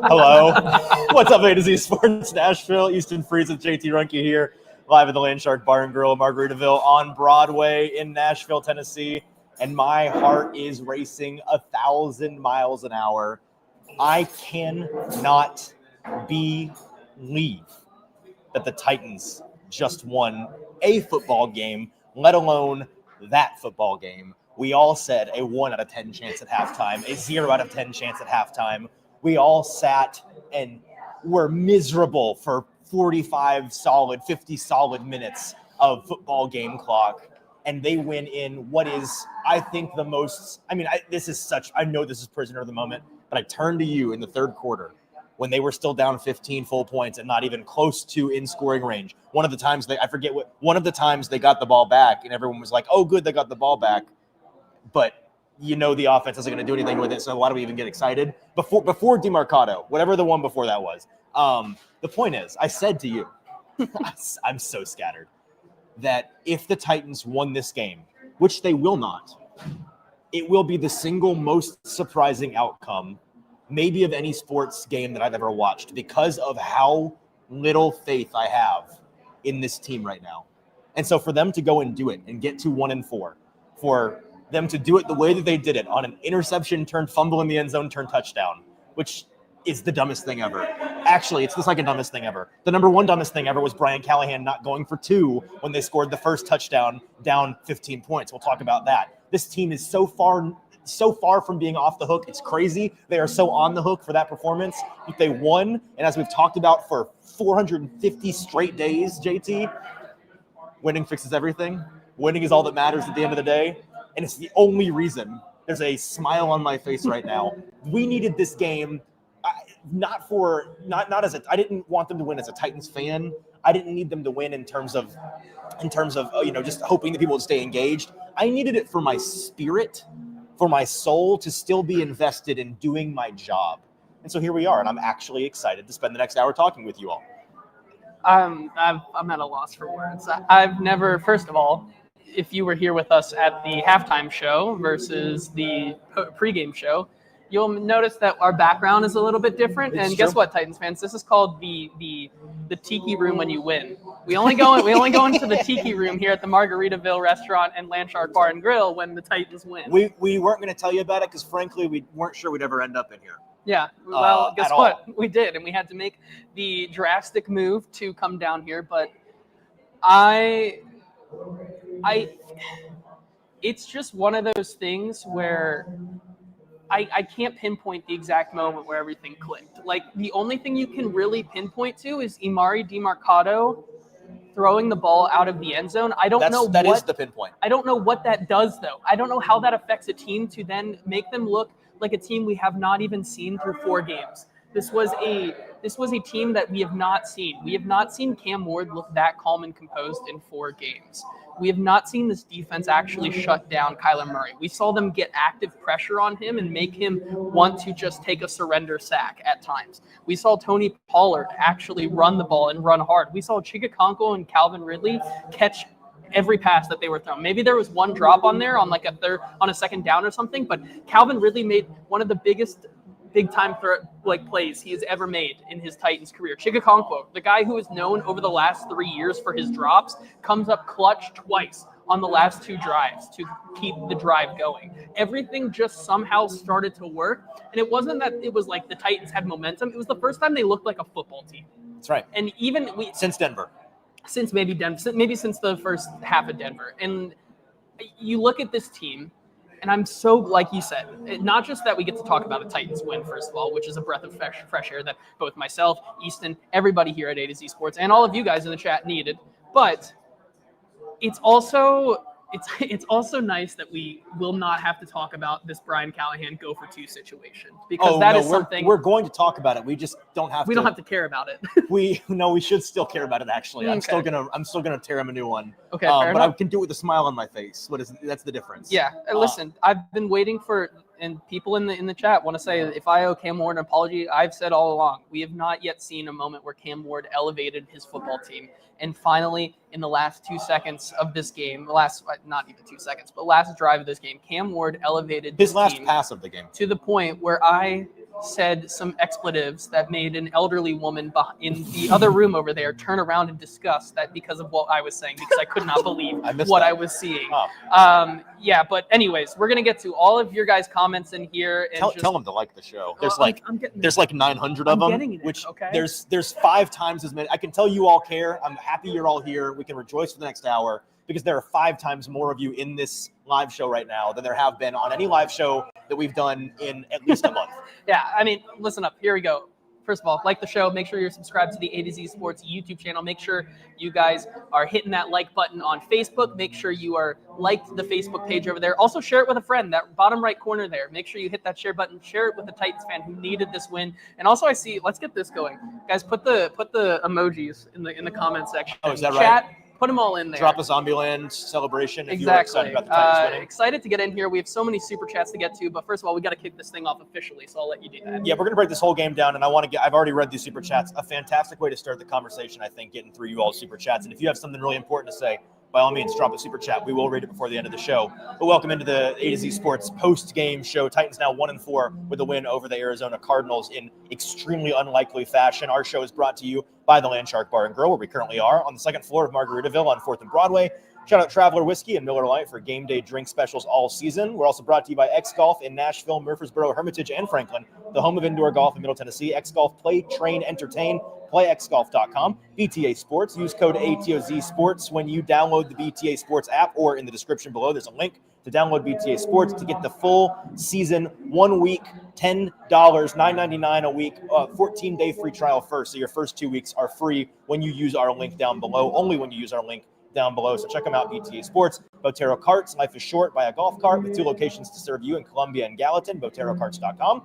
Hello. What's up, A to Z Sports Nashville? Easton Freeze with JT Runke here, live at the Landshark Bar and Grill in Margaritaville on Broadway in Nashville, Tennessee. And my heart is racing 1,000 miles an hour. I cannot believe that the Titans just won a football game, let alone that football game. We all said a 1 out of 10 chance at halftime, a 0 out of 10 chance at halftime. We all sat and were miserable for 45 solid, 50 solid minutes of football game clock. And they win in what is, I think, the most, I know this is prisoner of the moment, but I turned to you in the third quarter when they were still down 15 full points and not even close to in scoring range. One of the times they got the ball back and everyone was like, oh, good, they got the ball back. But the offense isn't going to do anything with it, so why do we even get excited? Before DeMarcado, whatever the one before that was. The point is, I said to you, I'm so scattered, that if the Titans won this game, which they will not, it will be the single most surprising outcome maybe of any sports game that I've ever watched, because of how little faith I have in this team right now. And so for them to go and do it and get to 1-4, for them to do it the way that they did it, on an interception turned fumble in the end zone turned touchdown, which is the dumbest thing ever. Actually, it's the second dumbest thing ever. The number one dumbest thing ever was Brian Callahan not going for 2 when they scored the first touchdown down 15 points. We'll talk about that. This team is so far from being off the hook. It's crazy. They are so on the hook for that performance. But they won, and as we've talked about for 450 straight days, JT, winning fixes everything. Winning is all that matters at the end of the day. And it's the only reason there's a smile on my face right now. We needed this game, I didn't want them to win as a Titans fan. I didn't need them to win in terms of just hoping that people would stay engaged. I needed it for my spirit, for my soul to still be invested in doing my job. And so here we are, and I'm actually excited to spend the next hour talking with you all. I'm at a loss for words. I've never, first of all, if you were here with us at the halftime show versus the pregame show, you'll notice that our background is a little bit different. And guess what, Titans fans? This is called the tiki room when you win. We only go into the tiki room here at the Margaritaville restaurant and Landshark Bar and Grill when the Titans win. We weren't going to tell you about it because, frankly, we weren't sure we'd ever end up in here. Yeah, well, guess what? We did, and we had to make the drastic move to come down here. But it's just one of those things where I can't pinpoint the exact moment where everything clicked. Like, the only thing you can really pinpoint to is Emari Demercado throwing the ball out of the end zone. That is the pinpoint. I don't know what that does, though. I don't know how that affects a team to then make them look like a team we have not even seen through 4 games. This was a team that we have not seen. We have not seen Cam Ward look that calm and composed in 4 games. We have not seen this defense actually shut down Kyler Murray. We saw them get active pressure on him and make him want to just take a surrender sack at times. We saw Tony Pollard actually run the ball and run hard. We saw Chigakonko and Calvin Ridley catch every pass that they were throwing. Maybe there was one drop on there on a second down or something, but Calvin Ridley made one of the biggest big-time plays he has ever made in his Titans career. Chigakonko, the guy who is known over the last 3 years for his drops, comes up clutch twice on the last 2 drives to keep the drive going. Everything just somehow started to work, and it wasn't that it was like the Titans had momentum. It was the first time they looked like a football team. That's right. And even since Denver. Since the first half of Denver. And you look at this team, and I'm so, like you said, not just that we get to talk about a Titans win, first of all, which is a breath of fresh air that both myself, Easton, everybody here at A to Z Sports, and all of you guys in the chat needed, but it's also nice that we will not have to talk about this Brian Callahan go for 2 situation, because something we're going to talk about it. We just don't have. We don't have to care about it. We should still care about it. Actually, I'm still gonna tear him a new one. Okay, fair but enough. I can do it with a smile on my face. That's the difference. Yeah, listen, I've been waiting for, and people in the chat want to say, if I owe Cam Ward an apology, I've said all along, we have not yet seen a moment where Cam Ward elevated his football team. And finally, in the last 2 seconds of this game, not even 2 seconds, but last drive of this game, Cam Ward elevated his last pass of the game to the point where I said some expletives that made an elderly woman in the other room over there turn around in disgust that because of what I was saying, because I could not believe what I was seeing. Oh. Yeah, but anyways, we're going to get to all of your guys' comments in here. And tell them to like the show. There's like 900 of them, which there's 5 times as many. I can tell you all care. I'm happy you're all here. We can rejoice for the next hour because there are 5 times more of you in this live show right now than there have been on any live show that we've done in at least a month. Yeah, I mean, listen up. Here we go. First of all, like the show. Make sure you're subscribed to the A to Z Sports YouTube channel. Make sure you guys are hitting that like button on Facebook. Make sure you are liked the Facebook page over there. Also, share it with a friend. That bottom right corner there. Make sure you hit that share button. Share it with a Titans fan who needed this win. And also, I see. Let's get this going, guys. Put the emojis in the comment section. Oh, is that Chat, right? Put them all in there. Drop a Zombieland celebration if exactly. you were excited about the Titans winning. Excited to get in here. We have so many super chats to get to, but first of all, we got to kick this thing off officially, so I'll let you do that. Yeah, we're going to break this whole game down, and I've already read these super chats. A fantastic way to start the conversation, I think, getting through you all super chats. And if you have something really important to say, by all means, drop a super chat. We will read it before the end of the show. But welcome into the A to Z Sports post-game show. Titans now 1-4 with a win over the Arizona Cardinals in extremely unlikely fashion. Our show is brought to you by the Landshark Bar and Grill, where we currently are on the 2nd floor of Margaritaville on 4th and Broadway. Shout out Traveler Whiskey and Miller Lite for game day drink specials all season. We're also brought to you by X Golf in Nashville, Murfreesboro, Hermitage, and Franklin, the home of indoor golf in Middle Tennessee. X Golf, play, train, entertain. PlayXGolf.com. BTA Sports. Use code ATOZ Sports when you download the BTA Sports app, or in the description below, there's a link to download BTA Sports to get the full season, 1 week, $10, $9.99 a week, 14-day free trial first. So your first 2 weeks are free when you use our link down below, only when you use our link down below. So check them out, BTA Sports. Botero Carts. Life is short. Buy a golf cart with 2 locations to serve you in Columbia and Gallatin. BoteroCarts.com.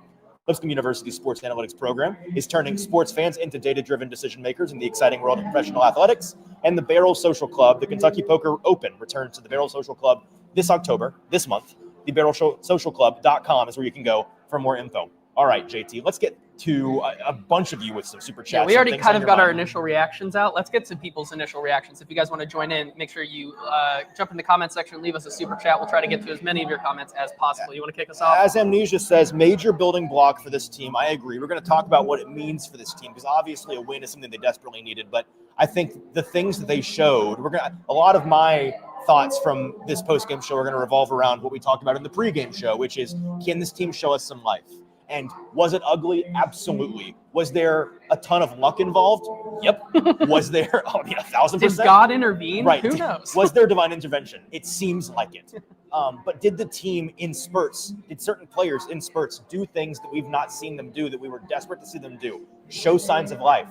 Lipscomb University Sports Analytics Program is turning sports fans into data-driven decision makers in the exciting world of professional athletics. And the Barrel Social Club, the Kentucky Poker Open, returns to the Barrel Social Club this October, this month. The BarrelSocialClub.com is where you can go for more info. All right, JT, let's get to a bunch of you with some super chats. Yeah, we already kind of got our initial reactions out. Let's get to people's initial reactions. If you guys want to join in, make sure you jump in the comment section, leave us a super chat. We'll try to get to as many of your comments as possible. You want to kick us off? As Amnesia says, major building block for this team. I agree. We're going to talk about what it means for this team, because obviously a win is something they desperately needed. But I think the things that they showed, a lot of my thoughts from this post-game show are going to revolve around what we talked about in the pregame show, which is, can this team show us some life? And was it ugly? Absolutely. Was there a ton of luck involved? Yep. Was there? Oh, yeah, 1,000%. Did God intervene? Right. Who knows? Was there divine intervention? It seems like it. But did the team in spurts, did certain players in spurts do things that we've not seen them do, that we were desperate to see them do? Show signs of life?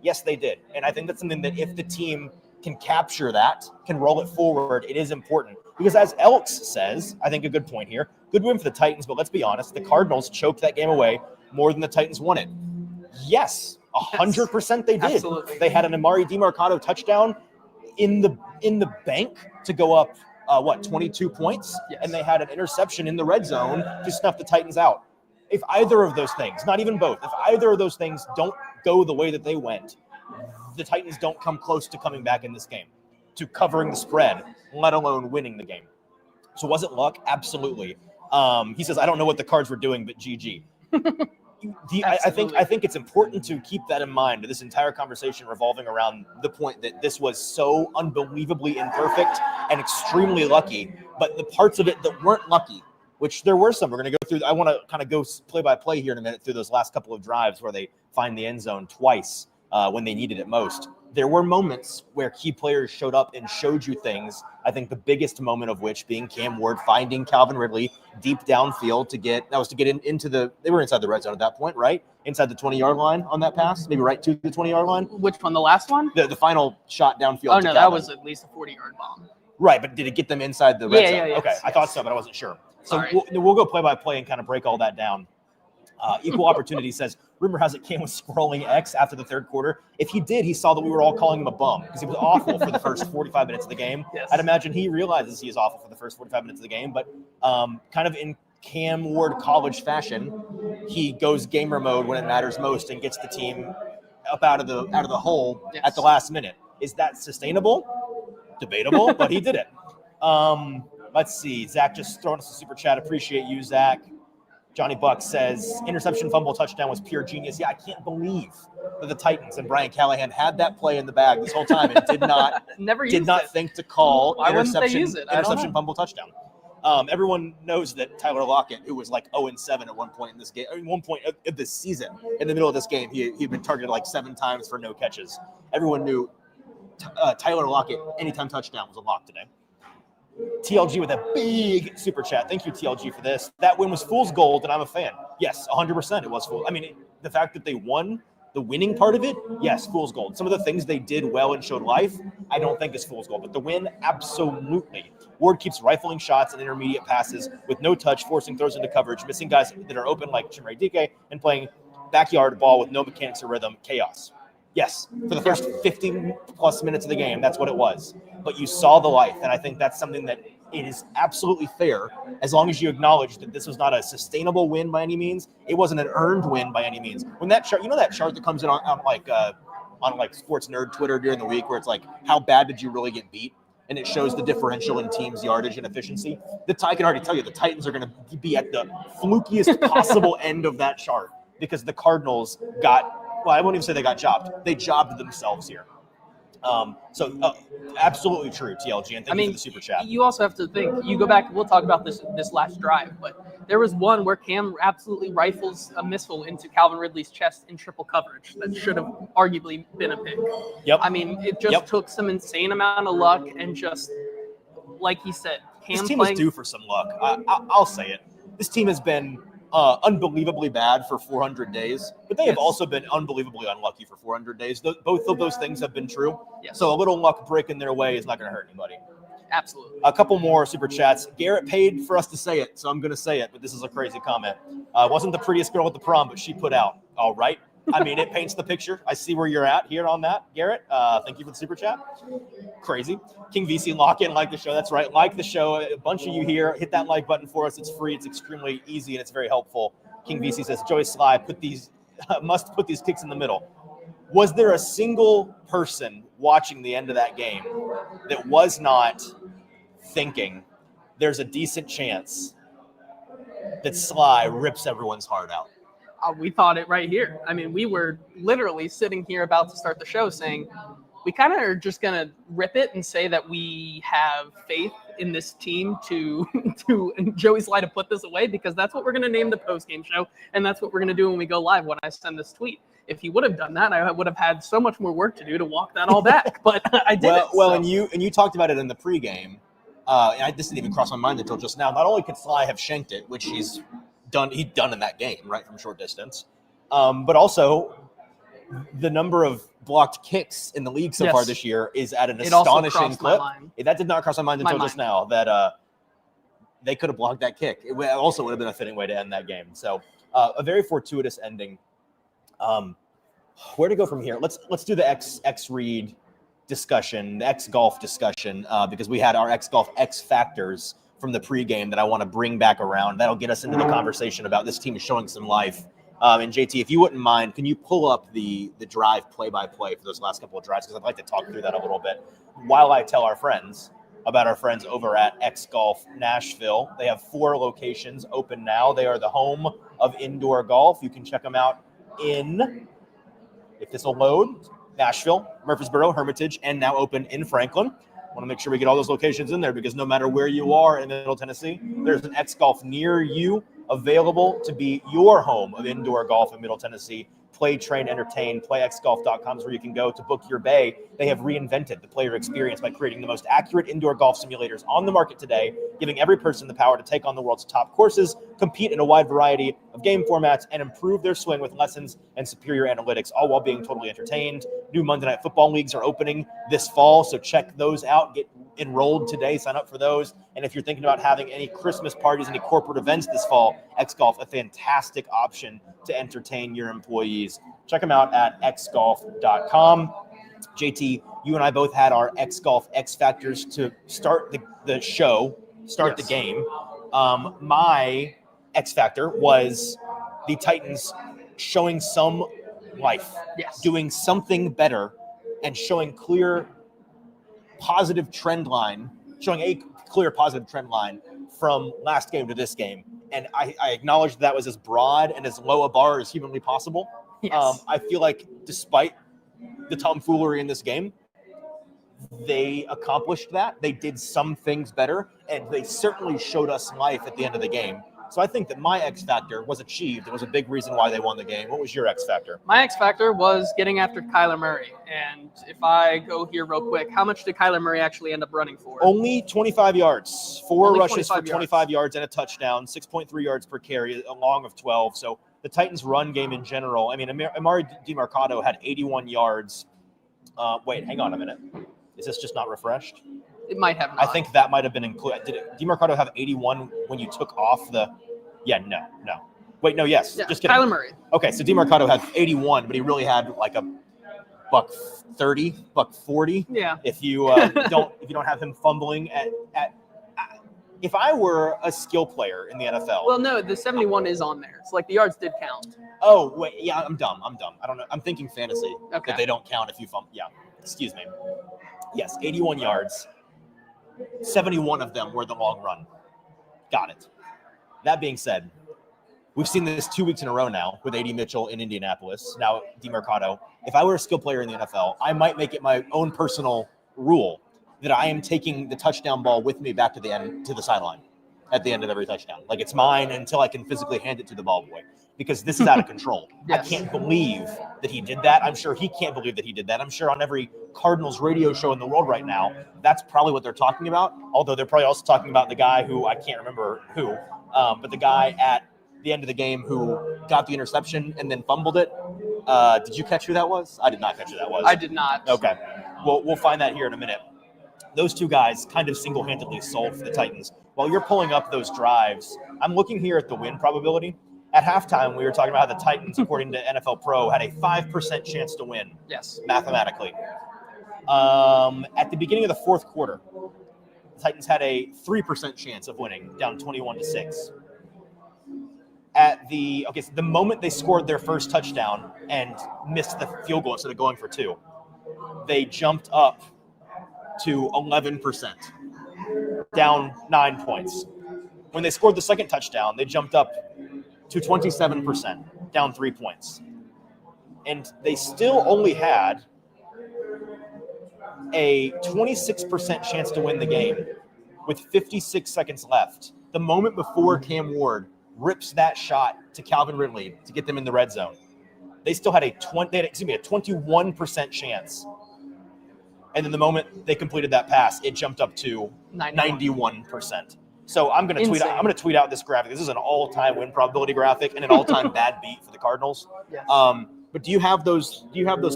Yes, they did. And I think that's something that if the team can capture that, can roll it forward, it is important. Because as Elks says, I think a good point here, good win for the Titans, but let's be honest, the Cardinals choked that game away more than the Titans won it. Yes, 100% they did. Absolutely. They had an Amari DiMarcado touchdown in the bank to go up, 22 points? Yes. And they had an interception in the red zone to snuff the Titans out. If either of those things, not even both, if either of those things don't go the way that they went, the Titans don't come close to coming back in this game, to covering the spread, let alone winning the game. So was it luck? Absolutely. He says, I don't know what the Cards were doing, but GG. I think it's important to keep that in mind. This entire conversation revolving around the point that this was so unbelievably imperfect and extremely lucky, but the parts of it that weren't lucky, which there were some. We're going to go through. I want to kind of go play by play here in a minute through those last couple of drives where they find the end zone twice when they needed it most. There were moments where key players showed up and showed you things. I think the biggest moment of which being Cam Ward finding Calvin Ridley deep downfield to get into the, they were inside the red zone at that point, right? Inside the 20-yard line on that pass, maybe right to the 20-yard line. Which one? The last one? The final shot downfield. Oh, no, that was at least a 40-yard bomb. Right, but did it get them inside the red zone? Yeah, okay, yes, I thought so, but I wasn't sure. So Sorry. we'll go play by play and kind of break all that down. Equal Opportunity says, rumor has it Cam was scrolling X after the third quarter. If he did, he saw that we were all calling him a bum because he was awful for the first 45 minutes of the game. Yes. I'd imagine he realizes he is awful for the first 45 minutes of the game, but kind of in Cam Ward college fashion, he goes gamer mode when it matters most and gets the team up out of the hole Yes. at the last minute. Is that sustainable? Debatable, but he did it. Let's see. Zach just throwing us a super chat. Appreciate you, Zach. Johnny Buck says, interception, fumble, touchdown was pure genius. Yeah, I can't believe that the Titans and Brian Callahan had that play in the bag this whole time and did not think to call interception, fumble, touchdown. Everyone knows that Tyler Lockett, who was like 0-7 at one point in this game, at one point of this season, in the middle of this game, he'd been targeted like 7 times for no catches. Everyone knew Tyler Lockett, anytime touchdown, was a lock today. TLG with a big super chat. Thank you, TLG, for this. That win was fool's gold, and I'm a fan. Yes, 100% it was fool's. I mean, the fact that they won the winning part of it, yes, fool's gold. Some of the things they did well and showed life, I don't think is fool's gold. But the win, absolutely. Ward keeps rifling shots and intermediate passes with no touch, forcing throws into coverage, missing guys that are open like Chimere Dike, and playing backyard ball with no mechanics or rhythm, chaos. Yes, for the first 15-plus minutes of the game, that's what it was. But you saw the life, and I think that's something that it is absolutely fair as long as you acknowledge that this was not a sustainable win by any means. It wasn't an earned win by any means. When that chart, that chart that comes in on Sports Nerd Twitter during the week where it's like, how bad did you really get beat? And it shows the differential in teams' yardage and efficiency. I can already tell you the Titans are going to be at the flukiest possible end of that chart because the Cardinals I won't even say they got jobbed. They jobbed themselves here. Absolutely true, TLG, and thank you for the super chat. You also have to think, you go back, we'll talk about this last drive, but there was one where Cam absolutely rifles a missile into Calvin Ridley's chest in triple coverage that should have arguably been a pick. Yep. I mean, it just took some insane amount of luck and just, like he said, Cam this team is due for some luck. I'll say it. This team has been unbelievably bad for 400 days, but they have also been unbelievably unlucky for 400 days. Both of those things have been true. Yes. So a little luck breaking their way is not going to hurt anybody. Absolutely. A couple more super chats. Garrett paid for us to say it, so I'm going to say it, but this is a crazy comment. Wasn't the prettiest girl at the prom, but she put out. All right. I mean, it paints the picture. I see where you're at here on that, Garrett. Thank you for the super chat. Crazy. King VC, lock in, like the show. That's right. Like the show. A bunch of you here. Hit that like button for us. It's free. It's extremely easy, and it's very helpful. King VC says, Joey Sly, must put these kicks in the middle. Was there a single person watching the end of that game that was not thinking there's a decent chance that Sly rips everyone's heart out? We thought it right here. I mean, we were literally sitting here about to start the show saying, we kind of are just going to rip it and say that we have faith in this team to Joey Sly to put this away, because that's what we're going to name the post-game show, and that's what we're going to do when we go live when I send this tweet. If he would have done that, I would have had so much more work to do to walk that all back, but I did and you talked about it in the pregame. This didn't even cross my mind until just now. Not only could Sly have shanked it, which he'd done in that game, right, from short distance, but also the number of blocked kicks in the league so far this year is at an astonishing clip. That did not cross my mind until just now that they could have blocked that kick. It also would have been a fitting way to end that game. So a very fortuitous ending. Where to go from here? Let's do the X Read discussion, the X Golf discussion, because we had our X Golf X factors from the pregame that I want to bring back around. That'll get us into the conversation about this team is showing some life. And JT, if you wouldn't mind, can you pull up the drive play-by-play for those last couple of drives? Because I'd like to talk through that a little bit while I tell our friends about our friends over at X Golf Nashville. They have 4 locations open now. They are the home of indoor golf. You can check them out in, if this will load, Nashville, Murfreesboro, Hermitage, and now open in Franklin. Want to make sure we get all those locations in there, because no matter where you are in Middle Tennessee, there's an X Golf near you available to be your home of indoor golf in Middle Tennessee. Play, train, entertain. PlayXGolf.com is where you can go to book your bay. They have reinvented the player experience by creating the most accurate indoor golf simulators on the market today, giving every person the power to take on the world's top courses, compete in a wide variety of game formats, and improve their swing with lessons and superior analytics, all while being totally entertained. New Monday Night Football leagues are opening this fall, so check those out. Get enrolled today. Sign up for those. And if you're thinking about having any Christmas parties, any corporate events this fall, X Golf, a fantastic option to entertain your employees. Check them out at xgolf.com. JT, you and I both had our X Golf X Factors to start the show, the game. My X Factor was the Titans showing some life, doing something better, and showing a clear positive trend line from last game to this game. and I acknowledge that was as broad and as low a bar as humanly possible. Yes. I feel like despite the tomfoolery in this game, they accomplished that. They did some things better, and they certainly showed us life at the end of the game. So I think that my X factor was achieved. It was a big reason why they won the game. What was your X factor? My X factor was getting after Kyler Murray. And if I go here real quick, how much did Kyler Murray actually end up running for? Only 25 yards. Four Only rushes 25 for 25 yards and a touchdown, 6.3 yards per carry, a long of 12. So the Titans' run game in general, I mean, Amari DiMercato had 81 yards. Wait, hang on a minute. Is this just not refreshed? It might have not. I think that might have been included. Did DiMercato have 81 when you took off the? Yeah, no. Wait, no, yes. Yeah, just kidding. Kyler Murray. Okay, so DiMercato had 81, but he really had like a $130, $140. Yeah. If you don't have him fumbling at if I were a skill player in the NFL. Well, no, the 71 is on there. So like the yards did count. Oh wait, yeah, I'm dumb. I don't know. I'm thinking fantasy. Okay. That they don't count if you fumble. Yeah. Excuse me. Yes, 81 yards. 71 of them were the long run. Got it. That being said, we've seen this 2 weeks in a row now with A.D. Mitchell in Indianapolis, now DiMercato. If I were a skill player in the NFL, I might make it my own personal rule that I am taking the touchdown ball with me back to the sideline at the end of every touchdown. Like it's mine until I can physically hand it to the ball boy, because this is out of control. Yes. I can't believe that he did that. I'm sure he can't believe that he did that. I'm sure on every Cardinals radio show in the world right now, that's probably what they're talking about. Although they're probably also talking about the guy who I can't remember who, but the guy at the end of the game who got the interception and then fumbled it. Did you catch who that was? I did not catch who that was. I did not. Okay. We'll find that here in a minute. Those two guys kind of single-handedly sold for the Titans. While you're pulling up those drives, I'm looking here at the win probability. At halftime, we were talking about how the Titans, according to NFL Pro, had a 5% chance to win. Yes. Mathematically. At the beginning of the fourth quarter, the Titans had a 3% chance of winning, down 21-6. So the moment they scored their first touchdown and missed the field goal instead of going for two, they jumped up to 11%, down 9 points. When they scored the second touchdown, they jumped up to 27%, down 3 points. And they still only had a 26% chance to win the game with 56 seconds left. The moment before Cam Ward rips that shot to Calvin Ridley to get them in the red zone, they still had a 21% chance. And then the moment they completed that pass, it jumped up to 91%. So I'm going to tweet out this graphic. This is an all-time win probability graphic and an all-time bad beat for the Cardinals. Yes. But do you have those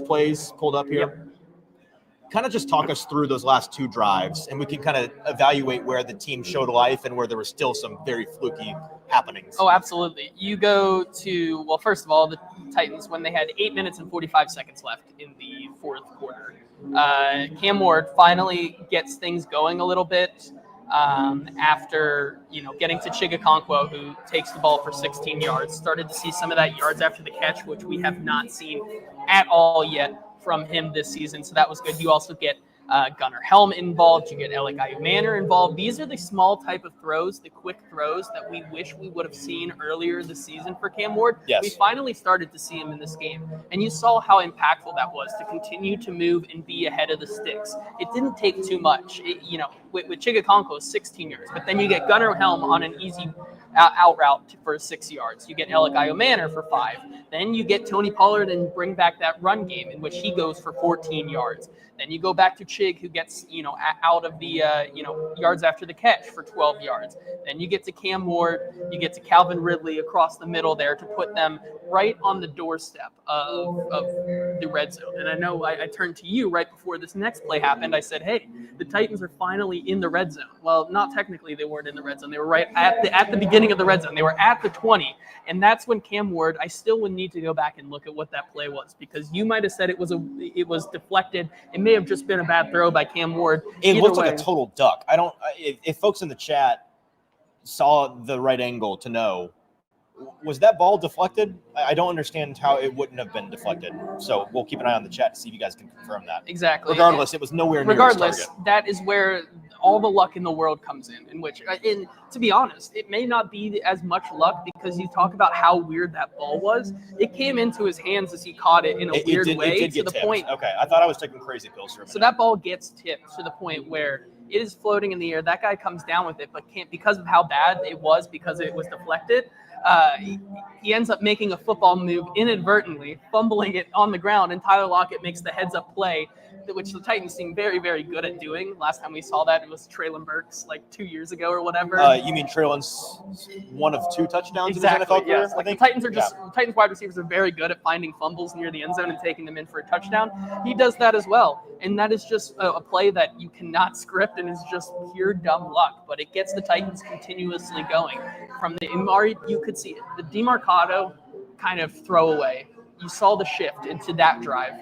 plays pulled up here? Yep. Kind of just talk us through those last two drives, and we can kind of evaluate where the team showed life and where there were still some very fluky happenings. Oh, absolutely. You go to, well, first of all, the Titans, when they had 8 minutes and 45 seconds left in the fourth quarter, Cam Ward finally gets things going a little bit after, getting to Chigakonkwo, who takes the ball for 16 yards. Started to see some of that yards after the catch, which we have not seen at all yet from him this season. So that was good. You also get Gunnar Helm involved. You get Alec Manor involved. These are the small type of throws, the quick throws that we wish we would have seen earlier this season for Cam Ward. Yes. We finally started to see him in this game. And you saw how impactful that was to continue to move and be ahead of the sticks. It didn't take too much. With Chigakonkwo, 16 yards. But then you get Gunnar Helm on an easy out route for 6 yards. You get Alec Manor for 5. Then you get Tony Pollard and bring back that run game in which he goes for 14 yards. Then you go back to Chig, who gets, out of the, yards after the catch for 12 yards. Then you get to Cam Ward, you get to Calvin Ridley across the middle there to put them right on the doorstep of the red zone. And I know I turned to you right before this next play happened. I said, hey, the Titans are finally in the red zone. Well, not technically, they weren't in the red zone. They were right at the beginning of the red zone. They were at the 20. And that's when Cam Ward, I still would need to go back and look at what that play was, because you might have said it was deflected. It may have just been a bad throw by Cam Ward. It looked like a total duck. If folks in the chat saw the right angle to know, was that ball deflected? I don't understand how it wouldn't have been deflected. So we'll keep an eye on the chat to see if you guys can confirm that. Exactly. Regardless, it was nowhere near his target. That is where all the luck in the world comes in which, and to be honest, it may not be as much luck because you talk about how weird that ball was. It came into his hands as he caught it in a weird way it did to the tipped. point. Okay, I thought I was taking crazy pills for a minute. So that ball gets tipped to the point where it is floating in the air. That guy comes down with it, but can't, because of how bad it was, because it was deflected. He ends up making a football move inadvertently, fumbling it on the ground, and Tyler Lockett makes the heads-up play, which the Titans seem very, very good at doing. Last time we saw that, it was Traylon Burks like 2 years ago or whatever. You mean Traylon's one of 2 touchdowns exactly, in his NFL career? yes. Like the Titans are just Titans wide receivers are very good at finding fumbles near the end zone and taking them in for a touchdown. He does that as well, and that is just a play that you cannot script and is just pure dumb luck. But it gets the Titans continuously going. From the Imari, you could see it. The DeMarcado kind of throwaway. You saw the shift into that drive,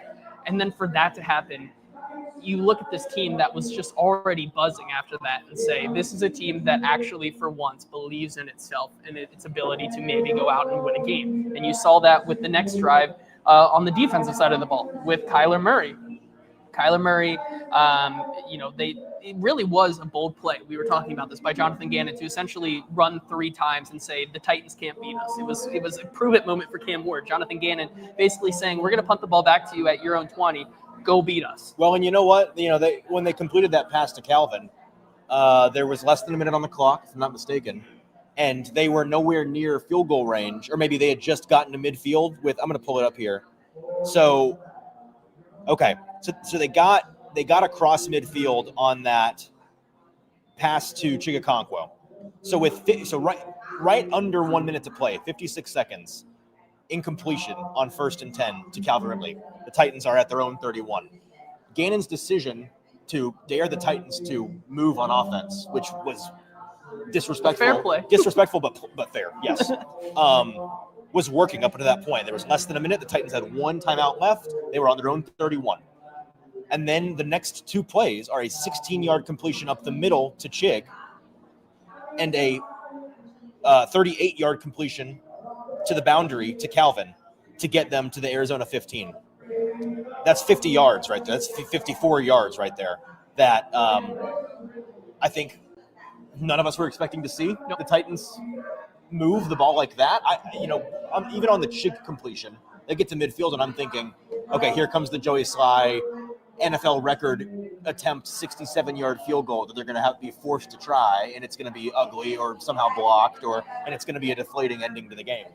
and then for that to happen, you look at this team that was just already buzzing after that and say, this is a team that actually, for once, believes in itself and its ability to maybe go out and win a game. And you saw that with the next drive on the defensive side of the ball with Kyler Murray. Kyler Murray, it really was a bold play. We were talking about this by Jonathan Gannon to essentially run 3 times and say the Titans can't beat us. It was a prove it moment for Cam Ward. Jonathan Gannon basically saying, we're going to punt the ball back to you at your own 20. Go beat us. Well, and you know what? When they completed that pass to Calvin, there was less than a minute on the clock, if I'm not mistaken, and they were nowhere near field goal range, or maybe they had just gotten to midfield with. I'm going to pull it up here. So, okay, so they got across midfield on that pass to Chigakonkwo. So right under 1 minute to play, 56 seconds. Incompletion on 1st and 10 to Calvin Ridley. The Titans are at their own 31. Gannon's decision to dare the Titans to move on offense, which was disrespectful. Fair play. Disrespectful, but fair, yes. Was working up until that point. There was less than a minute. The Titans had 1 timeout left. They were on their own 31. And then the next 2 plays are a 16-yard completion up the middle to Chig and a 38-yard completion to the boundary to Calvin to get them to the Arizona 15. That's 50 yards right there. That's 54 yards right there that I think none of us were expecting to see. The Titans move the ball like that. I'm even on the Chig completion, they get to midfield and I'm thinking, okay, here comes the Joey Sly NFL record attempt 67-yard field goal that they're going to have to be forced to try, and it's going to be ugly or somehow blocked, and it's going to be a deflating ending to the game.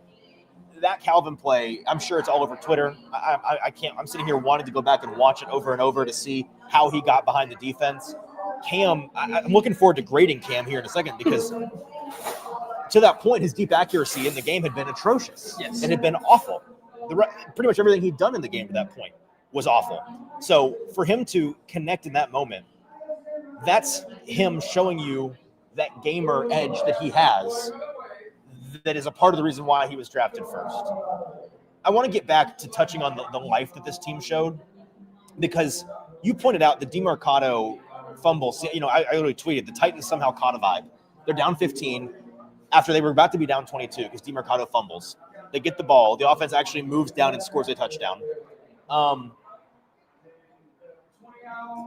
That Calvin play, I'm sure it's all over Twitter. I can't. I'm sitting here wanting to go back and watch it over and over to see how he got behind the defense. Cam, I'm looking forward to grading Cam here in a second because to that point, his deep accuracy in the game had been atrocious. Yes. It had been awful. Pretty much everything he'd done in the game to that point was awful. So for him to connect in that moment, that's him showing you that gamer edge that he has that is a part of the reason why he was drafted first. I want to get back to touching on the life that this team showed because you pointed out the DeMarcado fumble. I literally tweeted, the Titans somehow caught a vibe. They're down 15 after they were about to be down 22 because DeMarcado fumbles. They get the ball. The offense actually moves down and scores a touchdown.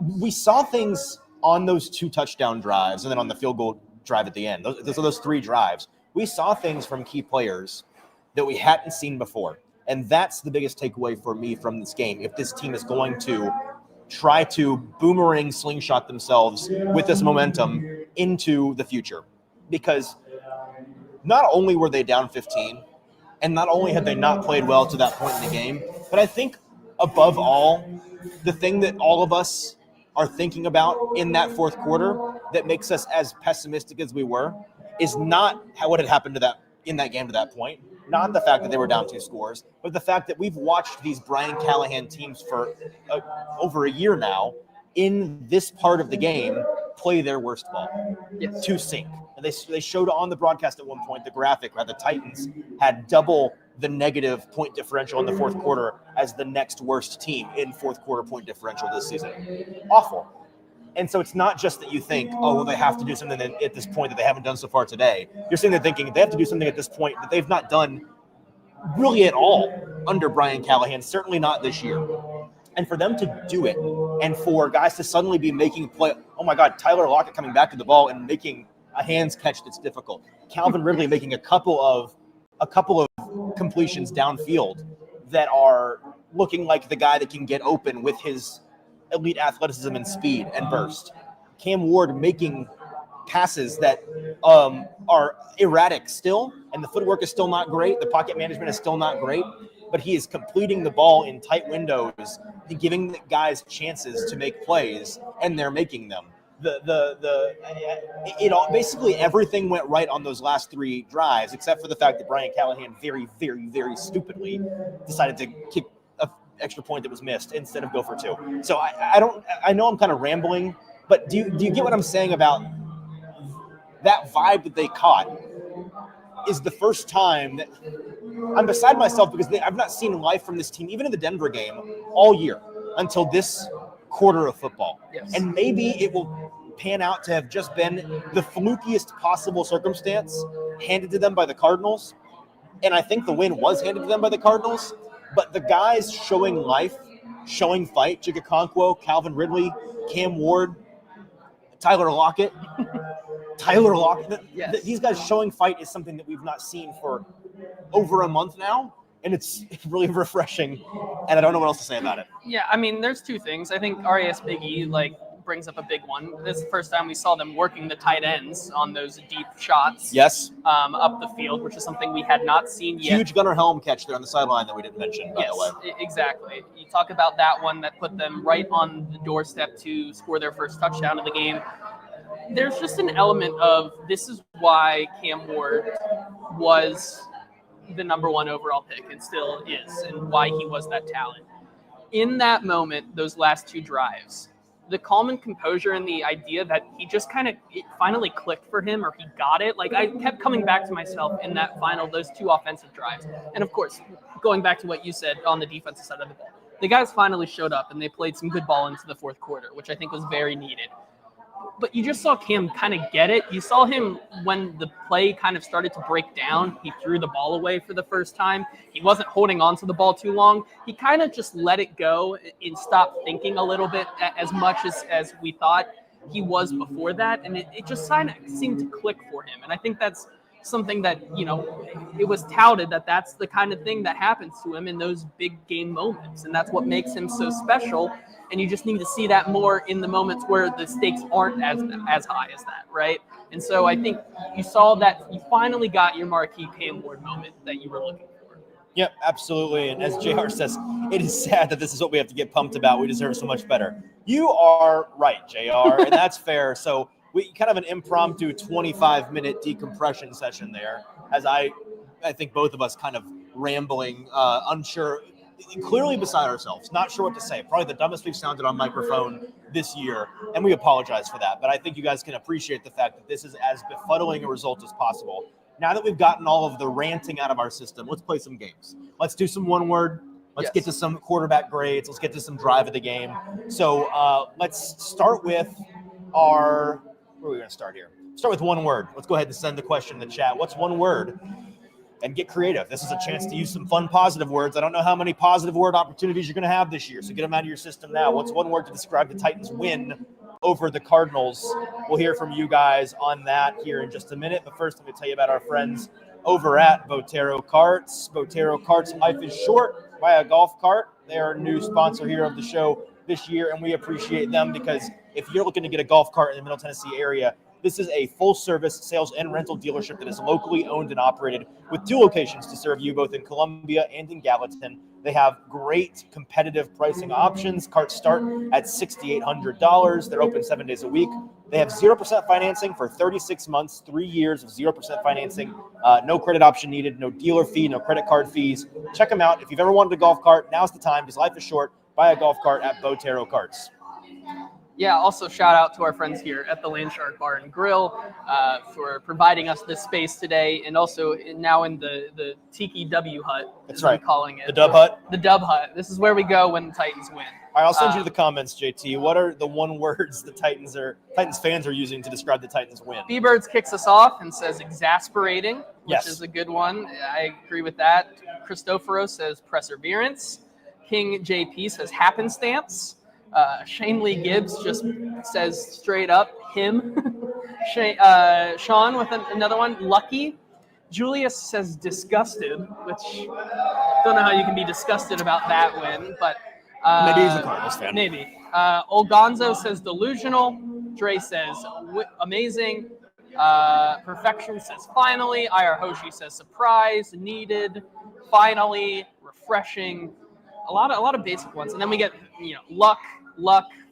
We saw things on those 2 touchdown drives and then on the field goal drive at the end. Those 3 drives. We saw things from key players that we hadn't seen before. And that's the biggest takeaway for me from this game. If this team is going to try to boomerang slingshot themselves with this momentum into the future. Because not only were they down 15, and not only had they not played well to that point in the game, but I think above all, the thing that all of us are thinking about in that fourth quarter that makes us as pessimistic as we were is not what had happened in that game to that point, not the fact that they were down 2 scores, but the fact that we've watched these Brian Callahan teams for over a year now in this part of the game play their worst ball to sink. And they showed on the broadcast at one point the graphic where the Titans had double the negative point differential in the fourth quarter as the next worst team in fourth quarter point differential this season. Awful. And so it's not just that you think, oh, well, they have to do something at this point that they haven't done so far today. You're sitting there thinking they have to do something at this point that they've not done really at all under Brian Callahan, certainly not this year. And for them to do it, and for guys to suddenly be making play, oh my God, Tyler Lockett coming back to the ball and making a hands catch that's difficult. Calvin Ridley making a couple of completions downfield that are looking like the guy that can get open with his elite athleticism and speed and burst. Cam Ward making passes that are erratic still, and the footwork is still not great. The pocket management is still not great, but he is completing the ball in tight windows, giving the guys chances to make plays, and they're making them. Basically everything went right on those last 3 drives, except for the fact that Brian Callahan very, very, very stupidly decided to kick an extra point that was missed instead of go for 2. So I know I'm kind of rambling, but do you get what I'm saying about that vibe that they caught? Is the first time that I'm beside myself because I've not seen life from this team, even in the Denver game, all year until this quarter of football. Yes. And maybe it will pan out to have just been the flukiest possible circumstance handed to them by the Cardinals. And I think the win was handed to them by the Cardinals. But the guys showing life, showing fight, Chig Okonkwo, Calvin Ridley, Cam Ward, Tyler Lockett. Yes. These guys showing fight is something that we've not seen for over a month now, and it's really refreshing, and I don't know what else to say about it. Yeah, I mean, there's 2 things. I think RAS Big E brings up a big one. This is the first time we saw them working the tight ends on those deep shots. Yes. Up the field, which is something we had not seen yet. Huge Gunnar Helm catch there on the sideline that we didn't mention, by the way. Exactly. You talk about that one that put them right on the doorstep to score their first touchdown of the game. There's just an element of this is why Cam Ward was the number 1 overall pick and still is, and why he was that talent. In that moment, those last 2 drives, the calm and composure and the idea that he just it finally clicked for him, or he got it. I kept coming back to myself in those 2 offensive drives. And of course, going back to what you said on the defensive side of the ball, the guys finally showed up and they played some good ball into the 4th quarter, which I think was very needed. But you just saw Cam kind of get it. You saw him when the play kind of started to break down. He threw the ball away for the first time. He wasn't holding on to the ball too long. He kind of just let it go and stopped thinking a little bit as much as we thought he was before that. And it just kind of seemed to click for him. And I think that's something that, it was touted that that's the kind of thing that happens to him in those big game moments. And that's what makes him so special. And you just need to see that more in the moments where the stakes aren't as high as that, right? And so I think you saw that you finally got your marquee Cam Ward moment that you were looking for. Yep, absolutely. And as JR says, it is sad that this is what we have to get pumped about. We deserve so much better. You are right, JR, and that's fair. So we kind of an impromptu 25-minute decompression session there, as I think both of us kind of rambling, unsure, clearly beside ourselves, not sure what to say. Probably the dumbest we've sounded on microphone this year, and we apologize for that. But I think you guys can appreciate the fact that this is as befuddling a result as possible. Now that we've gotten all of the ranting out of our system, let's play some games. Let's do some one word. Let's get to some quarterback grades. Let's get to some drive of the game. So let's start with where are we going to start here? Start with one word. Let's go ahead and send the question in the chat. What's one word? And get creative. This is a chance to use some fun positive words. I don't know how many positive word opportunities you're going to have this year, so get them out of your system now. What's one word to describe the Titans' win over the Cardinals? We'll hear from you guys on that here in just a minute. But first, let me tell you about our friends over at Botero Carts. Botero Carts, life is short. Buy a golf cart. They are a new sponsor here of the show this year, and we appreciate them because if you're looking to get a golf cart in the Middle Tennessee area, this is a full-service sales and rental dealership that is locally owned and operated with 2 locations to serve you both in Columbia and in Gallatin. They have great competitive pricing options. Carts start at $6,800. They're open 7 days a week. They have 0% financing for 36 months, 3 years of 0% financing. No credit option needed, no dealer fee, no credit card fees. Check them out. If you've ever wanted a golf cart, now's the time because life is short. Buy a golf cart at Botero Carts. Yeah, also shout out to our friends here at the Landshark Bar and Grill for providing us this space today, and also now in the Tiki W Hut, that's right. I'm calling it. The Dub Hut? The Dub Hut. This is where we go when the Titans win. All right, I'll send you the comments, JT. What are the one words the Titans fans are using to describe the Titans' win? B-Birds kicks us off and says exasperating, which yes. is a good one. I agree with that. Cristoforo says perseverance. King JP says happenstance. Shane Lee Gibbs just says straight up him. Sean with another one, lucky. Julius says disgusted, which don't know how you can be disgusted about that win, but Maybe he's a Cardinals fan. Maybe. Olgonzo says delusional. Dre says amazing. Perfection says finally. IR Hoshi says surprise, needed, finally, refreshing. A lot of basic ones, and then we get luck,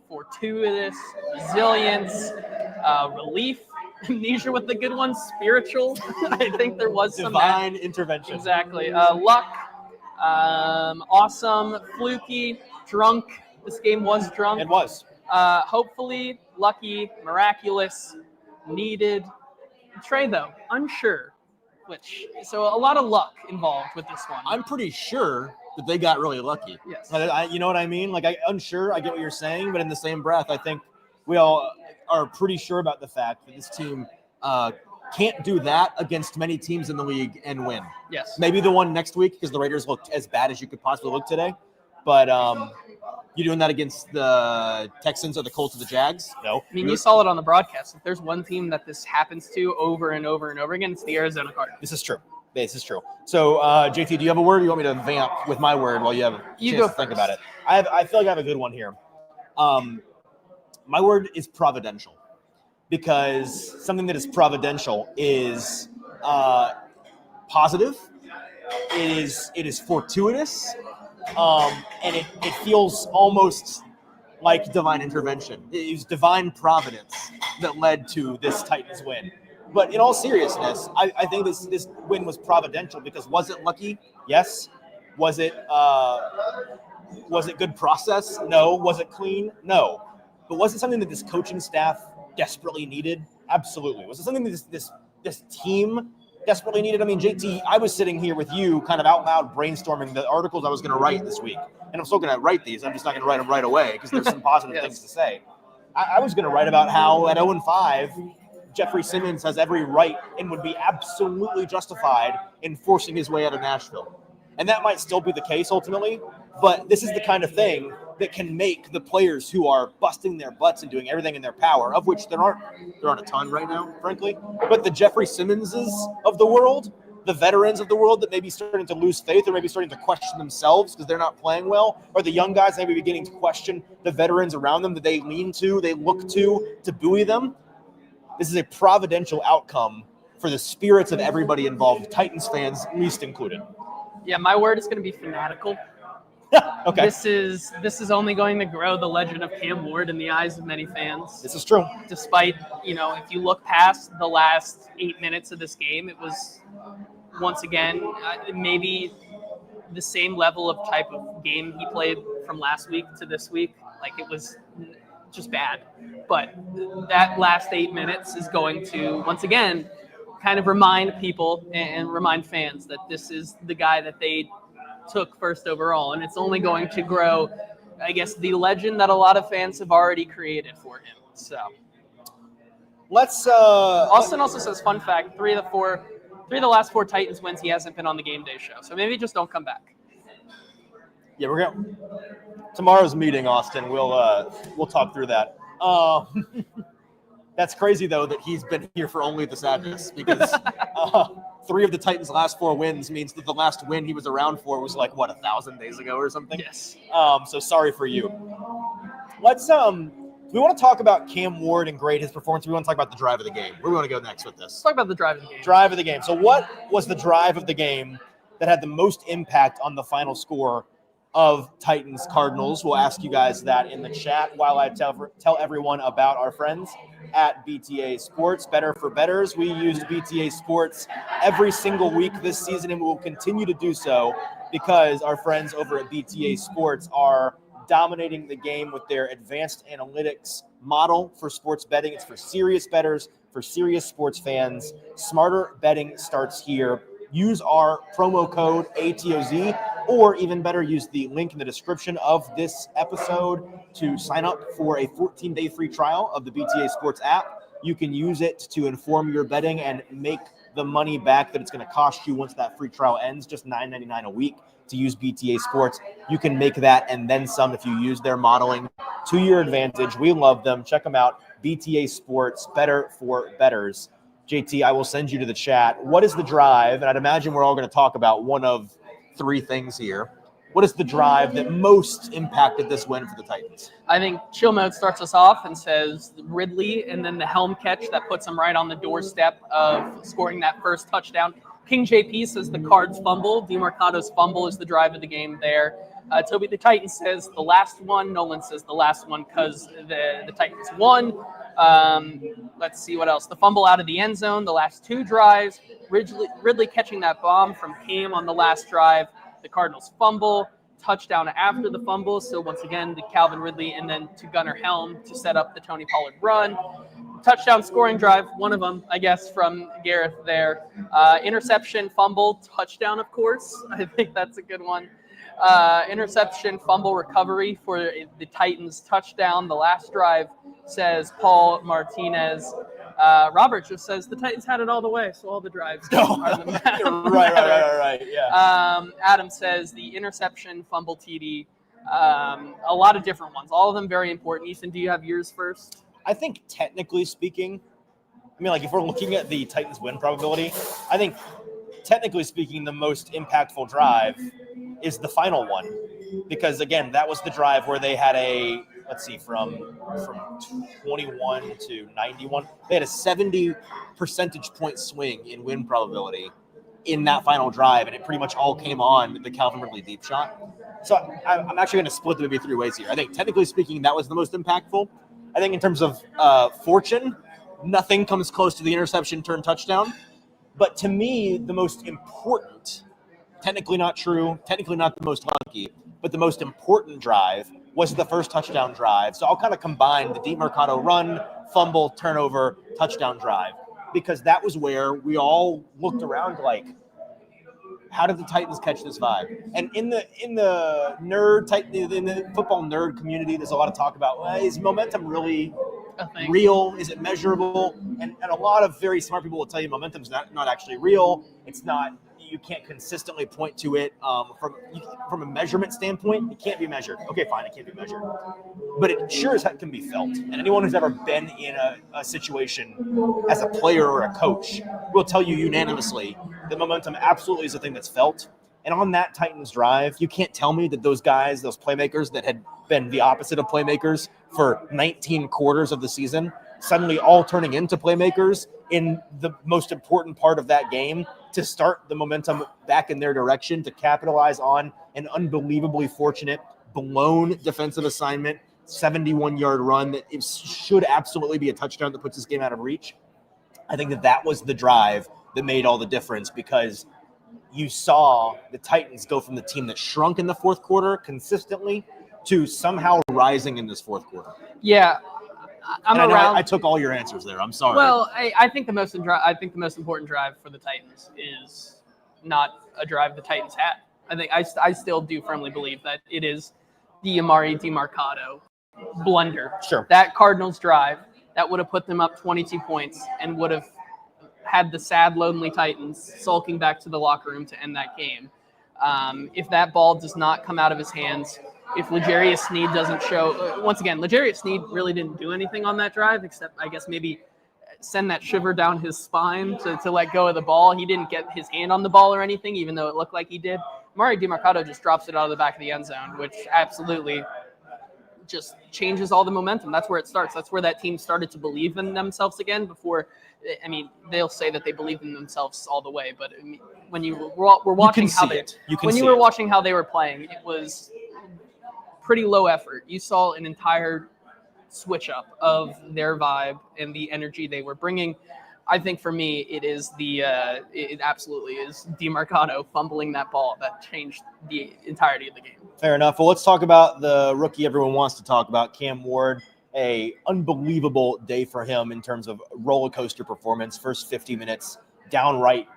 fortuitous, resilience, relief. Amnesia with the good ones, spiritual. I think there was some divine intervention. Exactly. Luck, awesome, fluky, drunk. This game was drunk. It was. Hopefully, lucky, miraculous, needed. Trey, though, unsure. So a lot of luck involved with this one. I'm pretty sure that they got really lucky. Yes. You know what I mean? Unsure, I get what you're saying, but in the same breath, I think we all are pretty sure about the fact that this team can't do that against many teams in the league and win. Yes. Maybe the one next week because the Raiders looked as bad as you could possibly look today. But you doing that against the Texans or the Colts or the Jags? No. I mean, you saw it on the broadcast. If there's one team that this happens to over and over and over again, it's the Arizona Cardinals. This is true. So, JT, do you have a word or you want me to vamp with my word while you have a chance to think about it? I feel like I have a good one here. My word is providential because something that is providential is positive. It is fortuitous. And it feels almost like divine intervention. It was divine providence that led to this Titans win. But in all seriousness, I think this win was providential because was it lucky? Yes. Was it good process? No. Was it clean? No. But was it something that this coaching staff desperately needed? Absolutely. Was it something that this team desperately needed? I mean, JT, I was sitting here with you kind of out loud brainstorming the articles I was going to write this week. And I'm still going to write these. I'm just not going to write them right away because there's some positive things to say. I was going to write about how at 0-5, Jeffrey Simmons has every right and would be absolutely justified in forcing his way out of Nashville. And that might still be the case ultimately, but this is the kind of thing that can make the players who are busting their butts and doing everything in their power, of which there aren't a ton right now, frankly, but the Jeffrey Simmonses of the world, the veterans of the world that may be starting to lose faith or maybe starting to question themselves because they're not playing well, or the young guys maybe beginning to question the veterans around them that they lean to, they look to buoy them. This is a providential outcome for the spirits of everybody involved, Titans fans least included. Yeah, my word is going to be fanatical. Okay. This is only going to grow the legend of Cam Ward in the eyes of many fans. This is true. Despite, if you look past the last 8 minutes of this game, it was once again maybe the same level of type of game he played from last week to this week. Like, it was just bad. But that last 8 minutes is going to, once again, kind of remind people and remind fans that this is the guy that they took first overall, and it's only going to grow, I guess, the legend that a lot of fans have already created for him. So let's Austin also says, fun fact, three of the last 4 Titans wins, he hasn't been on the Game Day show, so maybe just don't come back. Yeah, we're going tomorrow's meeting, Austin, we'll talk through that. That's crazy though that he's been here for only the sadness, because 3 of the Titans' last 4 wins means that the last win he was around for was 1,000 days ago or something. Yes. So sorry for you. Let's we want to talk about Cam Ward and grade his performance. We want to talk about the drive of the game. Where do we want to go next with this? Let's talk about the drive of the game. Drive of the game. So what was the drive of the game that had the most impact on the final score of Titans-Cardinals? We'll ask you guys that in the chat while I tell everyone about our friends at BTA Sports. Better for Betters. We used BTA Sports every single week this season, and we will continue to do so because our friends over at BTA Sports are dominating the game with their advanced analytics model for sports betting. It's for serious bettors, for serious sports fans. Smarter betting starts here. Use our promo code ATOZ, or even better, use the link in the description of this episode to sign up for a 14-day free trial of the BTA Sports app. You can use it to inform your betting and make the money back that it's going to cost you once that free trial ends, just $9.99 a week to use BTA Sports. You can make that and then some if you use their modeling to your advantage. We love them. Check them out. BTA Sports, better for bettors. JT, I will send you to the chat. What is the drive? And I'd imagine we're all going to talk about one of three things here. What is the drive that most impacted this win for the Titans? I think Chill Mode starts us off and says Ridley, and then the helm catch that puts him right on the doorstep of scoring that first touchdown. King JP says the Cards fumble. DeMarcado's fumble is the drive of the game there. Toby the Titan says the last one. Nolan says the last one because the Titans won. Let's see what else. The fumble out of the end zone, the last two drives. Ridley catching that bomb from Cam on the last drive. The Cardinals fumble, touchdown after the fumble. So once again, the Calvin Ridley and then to Gunnar Helm to set up the Tony Pollard run. Touchdown scoring drive, one of them, I guess, from Gareth there. Interception, fumble, touchdown, of course. I think that's a good one. Interception, fumble, recovery for the Titans touchdown. The last drive, says Paul Martinez. Robert just says the Titans had it all the way, so all the drives are the Right. Yeah. Adam says the interception, fumble, TD. A lot of different ones. All of them very important. Ethan, do you have yours first? I think technically speaking, if we're looking at the Titans win probability, I think technically speaking, the most impactful drive is the final one. Because, again, that was the drive where they had from 21 to 91, they had a 70 percentage point swing in win probability in that final drive, and it pretty much all came on the Calvin Ridley deep shot. So I'm actually going to split them maybe three ways here. I think technically speaking, that was the most impactful. I think in terms of fortune, nothing comes close to the interception turn touchdown. But to me, the most important, technically not true, technically not the most lucky, but the most important drive was the first touchdown drive. So I'll kind of combine the DeMarcado run, fumble, turnover, touchdown drive, because that was where we all looked around like, how did the Titans catch this vibe? And in the football nerd community, there's a lot of talk about, is momentum really real? Is it measurable? And a lot of very smart people will tell you momentum's not actually real. It's not. You can't consistently point to it from a measurement standpoint. It can't be measured. Okay, fine, it can't be measured, but it sure as heck can be felt. And anyone who's ever been in a situation as a player or a coach will tell you unanimously that momentum absolutely is a thing that's felt. And on that Titans drive, you can't tell me that those guys, those playmakers that had been the opposite of playmakers for 19 quarters of the season, suddenly all turning into playmakers in the most important part of that game to start the momentum back in their direction, to capitalize on an unbelievably fortunate blown defensive assignment, 71-yard run that it should absolutely be a touchdown that puts this game out of reach. I think that was the drive that made all the difference, because you saw the Titans go from the team that shrunk in the fourth quarter consistently to somehow rising in this fourth quarter. Yeah. I took all your answers there. I'm sorry. Well, I think the most important drive for the Titans is not a drive the Titans had. I think I still do firmly believe that it is the Amari DeMarcado blunder. Sure. That Cardinals drive that would have put them up 22 points and would have had the sad, lonely Titans sulking back to the locker room to end that game. If that ball does not come out of his hands, if L'Jarius Sneed doesn't show, once again, L'Jarius Sneed really didn't do anything on that drive, except I guess maybe send that shiver down his spine to let go of the ball. He didn't get his hand on the ball or anything, even though it looked like he did. Amari DeMarcado just drops it out of the back of the end zone, which absolutely just changes all the momentum. That's where it starts. That's where that team started to believe in themselves again before. I mean, they'll say that they believe in themselves all the way, but I mean, when you were watching how were watching how they were playing, it was pretty low effort. You saw an entire switch up of their vibe and the energy they were bringing. I think for me, it is it absolutely is DeMarcado fumbling that ball that changed the entirety of the game. Fair enough. Well, let's talk about the rookie everyone wants to talk about, Cam Ward. A unbelievable day for him in terms of roller coaster performance. First 50 minutes, downright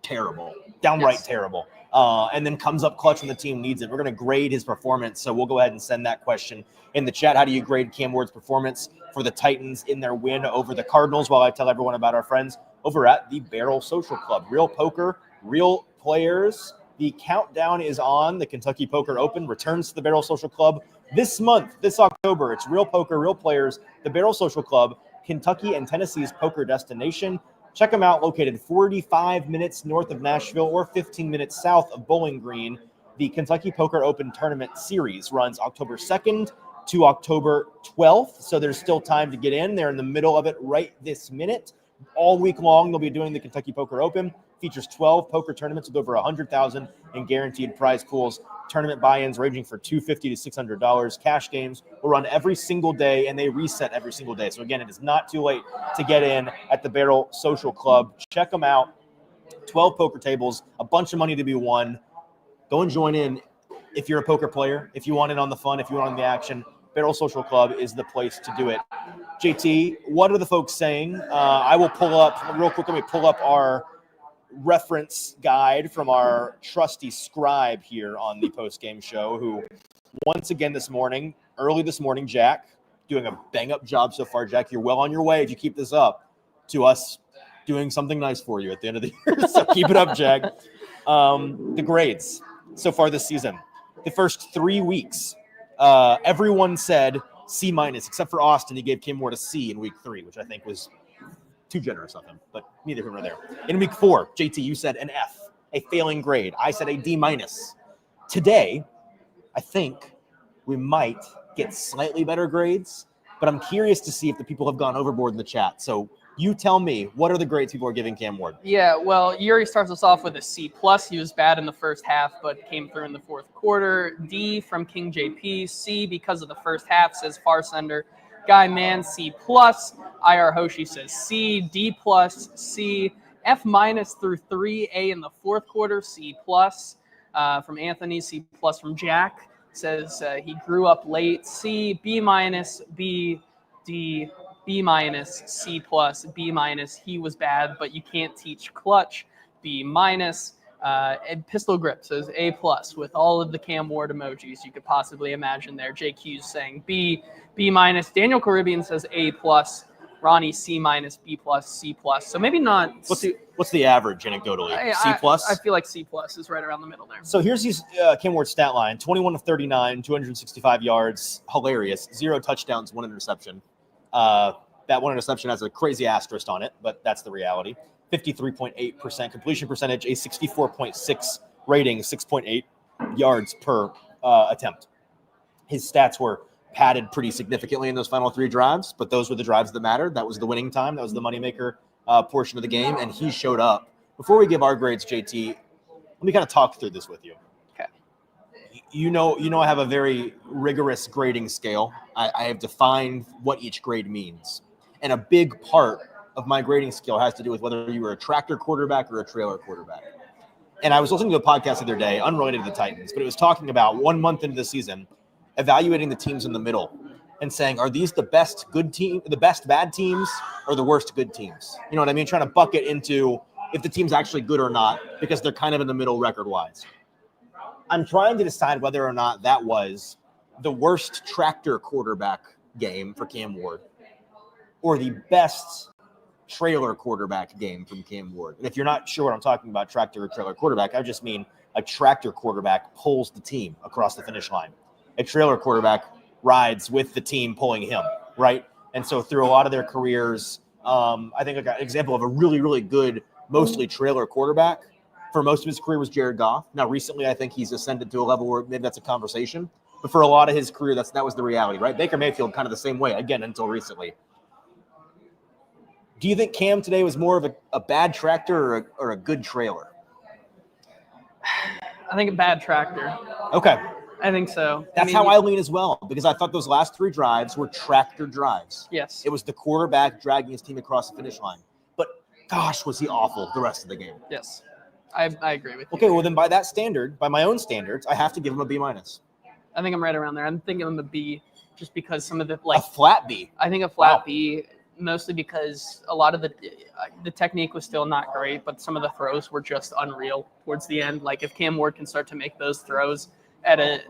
terrible. Terrible. And then comes up clutch when the team needs it. We're going to grade his performance, so we'll go ahead and send that question in the chat. How do you grade Cam Ward's performance for the Titans in their win over the Cardinals? While I tell everyone about our friends over at the Barrel Social Club. Real poker, real players. The countdown is on. The Kentucky Poker Open returns to the Barrel Social Club this month, this October. It's real poker, real players. The Barrel Social Club, Kentucky and Tennessee's poker destination. Check them out, located 45 minutes north of Nashville or 15 minutes south of Bowling Green. The Kentucky Poker Open Tournament Series runs October 2nd to October 12th, so there's still time to get in. They're in the middle of it right this minute. All week long, they'll be doing the Kentucky Poker Open. Features 12 poker tournaments with over $100,000 in guaranteed prize pools. Tournament buy-ins ranging for $250 to $600. Cash games will run every single day, and they reset every single day. So again, it is not too late to get in at the Barrel Social Club. Check them out. 12 poker tables, a bunch of money to be won. Go and join in if you're a poker player, if you want in on the fun, if you want on the action. Barrel Social Club is the place to do it. JT, what are the folks saying? I will pull up, real quick, let me pull up our reference guide from our trusty scribe here on the post-game show, who once again early this morning, Jack, doing a bang-up job so far. Jack, you're well on your way if you keep this up to us doing something nice for you at the end of the year. So keep it up, Jack. The grades so far this season. The first 3 weeks, everyone said C- except for Austin. He gave Kim Ward a C in week 3, which I think was too generous of him, but neither here nor there. In week 4, JT, you said an F, a failing grade. I said a D-. Today, I think we might get slightly better grades, but I'm curious to see if the people have gone overboard in the chat. So you tell me, what are the grades people are giving Cam Ward? Yeah, well, Yuri starts us off with a C+. He was bad in the first half, but came through in the fourth quarter. D from King JP. C because of the first half, says Farsender. Guy Man, C+. IR Hoshi says C. D+, C. F- through 3. A in the fourth quarter, C+. From Anthony, C+ from Jack. Says he grew up late. C. B-, B, D, B-, C+, B-. He was bad, but you can't teach clutch. B-. And Pistol Grip says A+ with all of the Cam Ward emojis you could possibly imagine there. JQ's saying B-. Daniel Caribbean says A+. Ronnie C-, B+, C+. So maybe not. What's the average anecdotally? C+? I feel like C+ is right around the middle there. So here's his Cam Ward stat line: 21 of 39, 265 yards, hilarious, 0 touchdowns, 1 interception. That 1 interception has a crazy asterisk on it, but that's the reality. 53.8% completion percentage, a 64.6 rating, 6.8 yards per attempt. His stats were padded pretty significantly in those final 3 drives, but those were the drives that mattered. That was the winning time. That was the moneymaker portion of the game, and he showed up. Before we give our grades, JT, let me kind of talk through this with you. Okay. You know, I have a very rigorous grading scale. I have defined what each grade means, and a big part of my grading scale has to do with whether you were a tractor quarterback or a trailer quarterback. And I was listening to a podcast the other day, unrelated to the Titans, but it was talking about 1 month into the season, evaluating the teams in the middle and saying, are these the best good team, the best bad teams, or the worst good teams? You know what I mean? Trying to bucket into if the team's actually good or not, because they're kind of in the middle record-wise. I'm trying to decide whether or not that was the worst tractor quarterback game for Cam Ward or the best trailer quarterback game from Cam Ward. And if you're not sure what I'm talking about, tractor or trailer quarterback, I just mean a tractor quarterback pulls the team across the finish line. A trailer quarterback rides with the team pulling him, right? And so through a lot of their careers, I think an example of a really, really good, mostly trailer quarterback for most of his career was Jared Goff. Now, recently, I think he's ascended to a level where maybe that's a conversation. But for a lot of his career, that was the reality, right? Baker Mayfield kind of the same way, again, until recently. Do you think Cam today was more of a bad tractor or a good trailer? I think a bad tractor. Okay. I think so. That's how I lean as well, because I thought those last 3 drives were tractor drives. Yes. It was the quarterback dragging his team across the finish line. But gosh, was he awful the rest of the game. Yes. I agree with you. Okay, well then by that standard, by my own standards, I have to give him a B-. I think I'm right around there. I'm thinking him a B just because some of the A flat B. I think a flat B, mostly because a lot of the technique was still not great, but some of the throws were just unreal towards the end. Like if Cam Ward can start to make those throws at a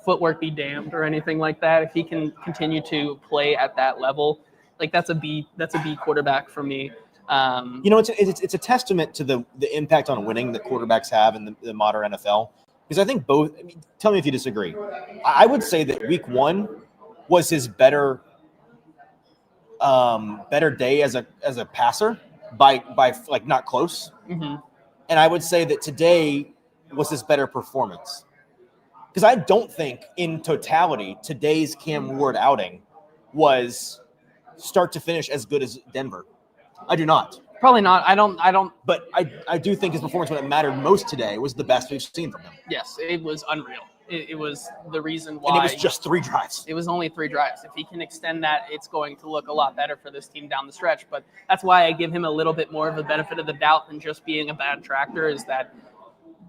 footwork be damned or anything like that, if he can continue to play at that level, like that's a B quarterback for me. It's a testament to the impact on winning that quarterbacks have in the modern NFL. Because I think both. I mean, tell me if you disagree. I would say that Week 1 was his better day as a passer by like not close. Mm-hmm. And I would say that today was his better performance. Because I don't think in totality today's Cam Ward outing was start to finish as good as Denver. I do not. Probably not. I don't. But I do think his performance when it mattered most today was the best we've seen from him. Yes, it was unreal. It was the reason why. And it was just 3 drives. It was only 3 drives. If he can extend that, it's going to look a lot better for this team down the stretch. But that's why I give him a little bit more of a benefit of the doubt than just being a bad tractor, is that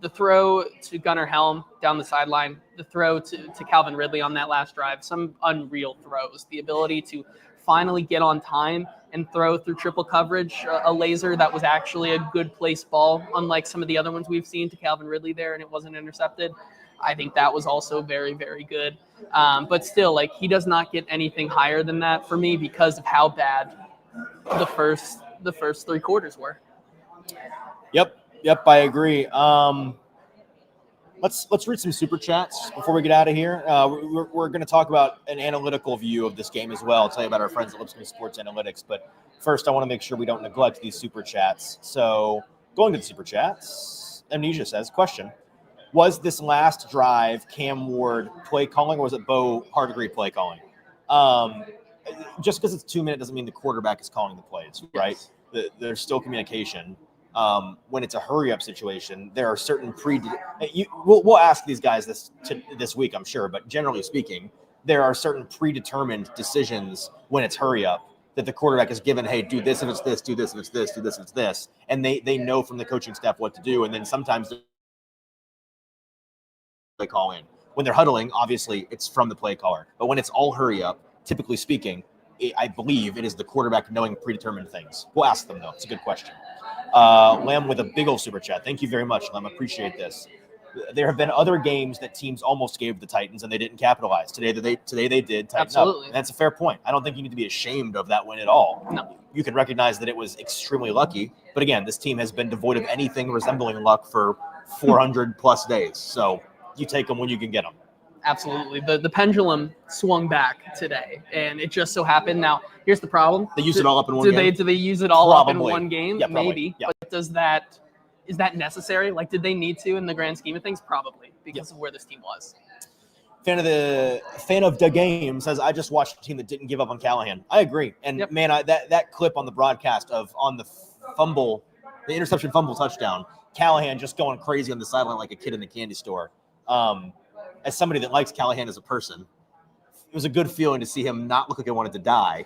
the throw to Gunnar Helm down the sideline, the throw to Calvin Ridley on that last drive, some unreal throws. The ability to finally get on time and throw through triple coverage, a laser that was actually a good placed ball, unlike some of the other ones we've seen to Calvin Ridley there, and it wasn't intercepted. I think that was also very, very good. But still, like, he does not get anything higher than that for me because of how bad the first 3 quarters were. Yep, I agree. Let's read some super chats before we get out of here. We're going to talk about an analytical view of this game as well. I'll tell you about our friends at Lipscomb Sports Analytics. But first, I want to make sure we don't neglect these super chats. So going to the super chats, Amnesia says, question, was this last drive Cam Ward play calling or was it Bo Hardegree play calling? Just because it's 2 minutes doesn't mean the quarterback is calling the plays, right? Yes. There's still communication. When it's a hurry-up situation, there are certain we'll ask these guys this week, I'm sure, but generally speaking, there are certain predetermined decisions when it's hurry-up that the quarterback is given, hey, do this if it's this, do this if it's this, do this if it's this, and they know from the coaching staff what to do, and then sometimes they call in. When they're huddling, obviously, it's from the play caller, but when it's all hurry-up, typically speaking, I believe it is the quarterback knowing predetermined things. We'll ask them, though. It's a good question. Lamb with a big old super chat. Thank you very much, Lamb. Appreciate this. There have been other games that teams almost gave the Titans and they didn't capitalize. Today they did tighten Absolutely. up. And that's a fair point. I don't think you need to be ashamed of that win at all. No. You can recognize that it was extremely lucky. But again, this team has been devoid of anything resembling luck for 400 plus days. So you take them when you can get them. Absolutely. The pendulum swung back today, and it just so happened. Now, here's the problem. They used it all up in one game? Do they use it all up in one game? Yeah, probably. Maybe. Yeah. But is that necessary? Like, did they need to in the grand scheme of things? Probably, because of where this team was. Fan of the game says, I just watched a team that didn't give up on Callahan. I agree. And man, that clip on the broadcast on the interception fumble touchdown, Callahan just going crazy on the sideline like a kid in the candy store. As somebody that likes Callahan as a person, it was a good feeling to see him not look like he wanted to die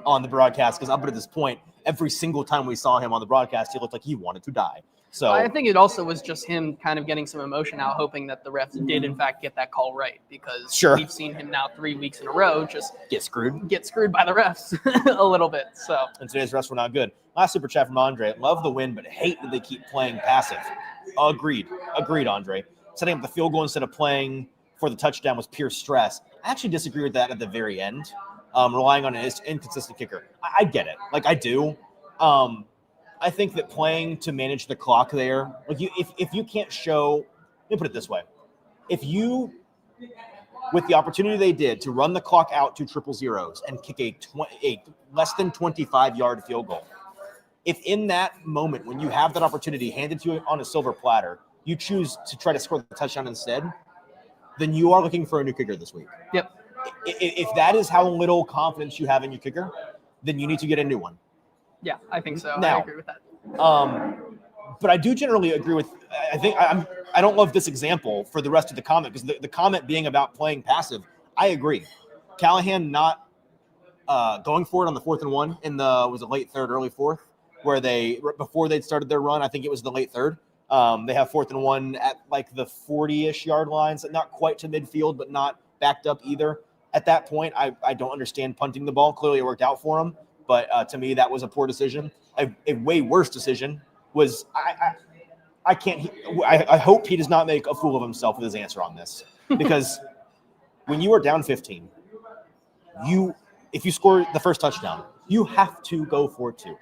on the broadcast, because up to this point, every single time we saw him on the broadcast, he looked like he wanted to die. So I think it also was just him kind of getting some emotion out, hoping that the refs did in fact get that call right, because we've seen him now 3 weeks in a row just get screwed by the refs a little bit. So and today's refs were not good. Last super chat from Andre. Love the win, but hate that they keep playing passive. Agreed, Andre. Setting up the field goal instead of playing for the touchdown was pure stress. I actually disagree with that at the very end. Relying on an inconsistent kicker. I get it. Like, I do. I think that playing to manage the clock there, like if you can't show, let me put it this way. If you, with the opportunity they did to run the clock out to 000s and kick a less than 25-yard field goal, if in that moment when you have that opportunity handed to you on a silver platter, you choose to try to score the touchdown instead, then you are looking for a new kicker this week. Yep. If that is how little confidence you have in your kicker, then you need to get a new one. Yeah, I think so. Now, I agree with that. But I do generally agree with. I don't love this example for the rest of the comment, because the comment being about playing passive. I agree. Callahan not going for it on the 4th and 1 in was it late third, early fourth, where before they'd started their run. I think it was the late third. They have 4th and 1 at like the 40-ish yard lines, not quite to midfield, but not backed up either. At that point, I don't understand punting the ball. Clearly, it worked out for him, but to me, that was a poor decision. A way worse decision was I hope he does not make a fool of himself with his answer on this, because when you are down 15, if you score the first touchdown, you have to go for it too.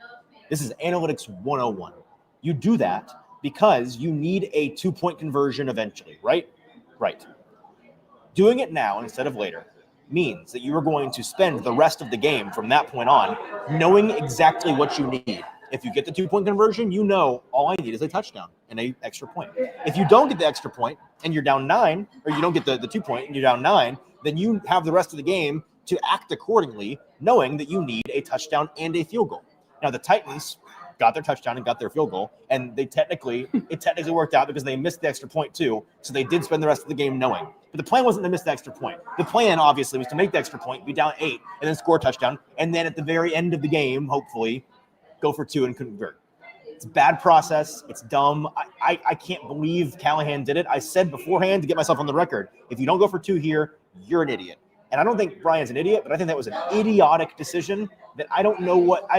This is analytics 101. You do that because you need a 2-point conversion eventually, right? Right. Doing it now instead of later means that you are going to spend the rest of the game from that point on knowing exactly what you need. If you get the 2-point conversion, you know all I need is a touchdown and an extra point. If you don't get the extra point and you're down 9, or you don't get the 2-point and you're down 9, then you have the rest of the game to act accordingly, knowing that you need a touchdown and a field goal. Now, the Titans got their touchdown and got their field goal, and it technically worked out because they missed the extra point too, so they did spend the rest of the game knowing. But the plan wasn't to miss the extra point. The plan, obviously, was to make the extra point, be down 8, and then score a touchdown, and then at the very end of the game, hopefully, go for 2 and convert. It's a bad process. It's dumb. I can't believe Callahan did it. I said beforehand, to get myself on the record, if you don't go for 2 here, you're an idiot. And I don't think Brian's an idiot, but I think that was an idiotic decision that I don't know what